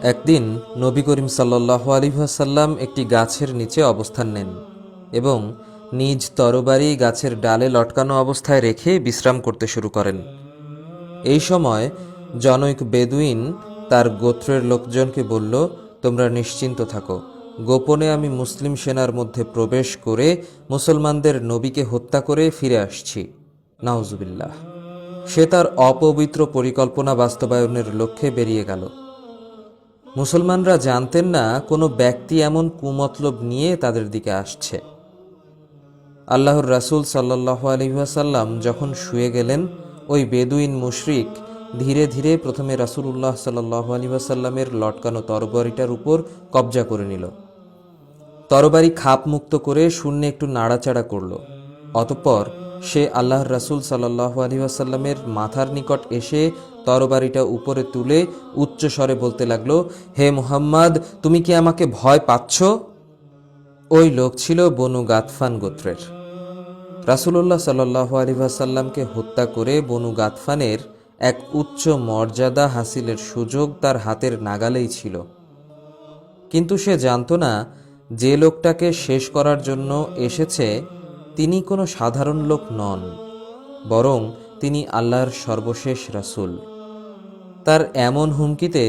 একদিন নবী করিম সাল্লাল্লাহু আলাইহি ওয়াসাল্লাম একটি গাছের নিচে অবস্থান নেন এবং নিজ তরবারি গাছের ডালে লটকানো অবস্থায় রেখে বিশ্রাম করতে শুরু করেন। এই সময় জনৈক বেদুইন তার গোত্রের লোকজনকে বলল, তোমরা নিশ্চিন্ত থাকো, গোপনে আমি মুসলিম সেনার মধ্যে প্রবেশ করে মুসলমানদের নবীকে হত্যা করে ফিরে আসছি। নাউজুবিল্লাহ। সে তার অপবিত্র পরিকল্পনা বাস্তবায়নের লক্ষ্যে বেরিয়ে গেল। মুসলমানরা জানতেন না কোনো ব্যক্তি এমন কুমতলব নিয়ে তাদের দিকে আসছে। আল্লাহর রাসূল সাল্লাল্লাহু আলাইহি ওয়াসাল্লাম যখন শুয়ে গেলেন, ওই বেদুইন মুশরিক ধীরে ধীরে প্রথমে রাসূলুল্লাহ সাল্লাল্লাহু আলাইহি ওয়াসাল্লামের লটকানো তরবারিটার উপর কবজা করে নিল। তরবারি খাপ মুক্ত করে শূন্যে একটু নাড়াচাড়া করল। অতঃপর সে আল্লাহর রাসূল সাল্লাল্লাহু আলাইহি ওয়াসাল্লামের মাথার নিকট এসে তরবারিটা উপরে তুলে উচ্চ স্বরে বলতে লাগলো, হে মুহাম্মদ, তুমি কি আমাকে ভয় পাচ্ছ? ওই লোক ছিল বনু গাতফান গোত্রের। রাসূলুল্লাহ সাল্লাল্লাহু আলাইহি ওয়াসাল্লামকে হত্যা করে বনু গাতফানের এক উচ্চ মর্যাদা হাসিলের সুযোগ তার হাতের নাগালেই ছিল। কিন্তু সে জানত না যে লোকটাকে শেষ করার জন্য এসেছে তিনি কোনো সাধারণ লোক নন, বরং তিনি আল্লাহর সর্বশেষ রাসূল। তার এমন হুমকিতে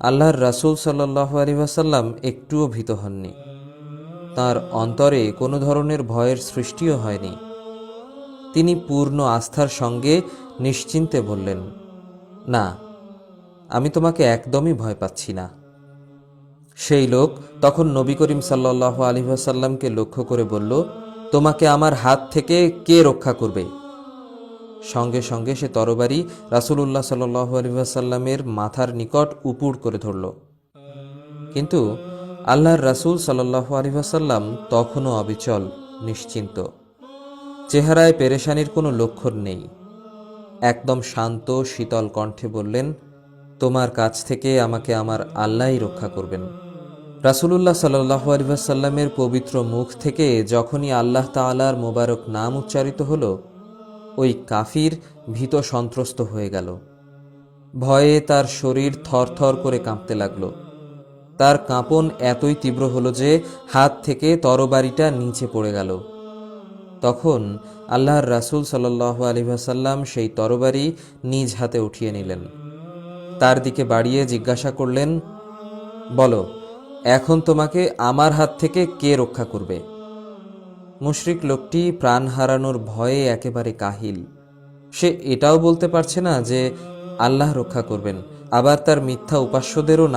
আল্লাহর রাসূল সাল্লাল্লাহু আলাইহি ওয়াসাল্লাম একটুও ভীত হননি। তার অন্তরে কোনো ধরনের ভয়ের সৃষ্টিও হয়নি। তিনি পূর্ণ আস্থার সঙ্গে নিশ্চিন্তে বললেন, না, আমি তোমাকে একদমই ভয় পাচ্ছি না। সেই লোক তখন নবী করিম সাল্লাল্লাহু আলাইহি ওয়াসাল্লামকে লক্ষ্য করে বলল, তোমাকে আমার হাত থেকে কে রক্ষা করবে? সঙ্গে সঙ্গে সে তরবারি রাসূলুল্লাহ সাল্লাল্লাহু আলাইহি ওয়াসাল্লামের মাথার নিকট উপুড় করে ধরল। কিন্তু আল্লাহর রাসূল সাল্লাল্লাহু আলাইহি ওয়াসাল্লাম তখনও অবিচল, নিশ্চিন্ত। চেহারায় পেরেশানির কোনো লক্ষণ নেই। একদম শান্ত শীতল কণ্ঠে বললেন, তোমার কাছ থেকে আমাকে আমার আল্লাহই রক্ষা করবেন। রাসূলুল্লাহ সাল্লাল্লাহু আলাইহি ওয়াসাল্লামের পবিত্র মুখ থেকে যখনই আল্লাহ তাআলার মোবারক নাম উচ্চারিত হলো, ওই কাফির ভীত সন্ত্রস্ত হয়ে গেল। ভয়ে তার শরীর থরথর করে কাঁপতে লাগলো। তার কাঁপন এতই তীব্র হলো যে হাত থেকে তরবারিটা নিচে পড়ে গেল। তখন আল্লাহর রাসূল সাল্লাল্লাহু আলাইহি ওয়াসাল্লাম সেই তরবারি নিজ হাতে উঠিয়ে নিলেন। তার দিকে বাড়িয়ে জিজ্ঞাসা করলেন, বলো, এখন তোমাকে আমার হাত থেকে কে রক্ষা করবে? মুশরিক লোকটি প্রাণ হারানোর ভয়ে একেবারে কাহিল। সে এটাও বলতে পারছে না যে আল্লাহ রক্ষা করবেন, আবার তার মিথ্যা উপাস্যদেরও নাম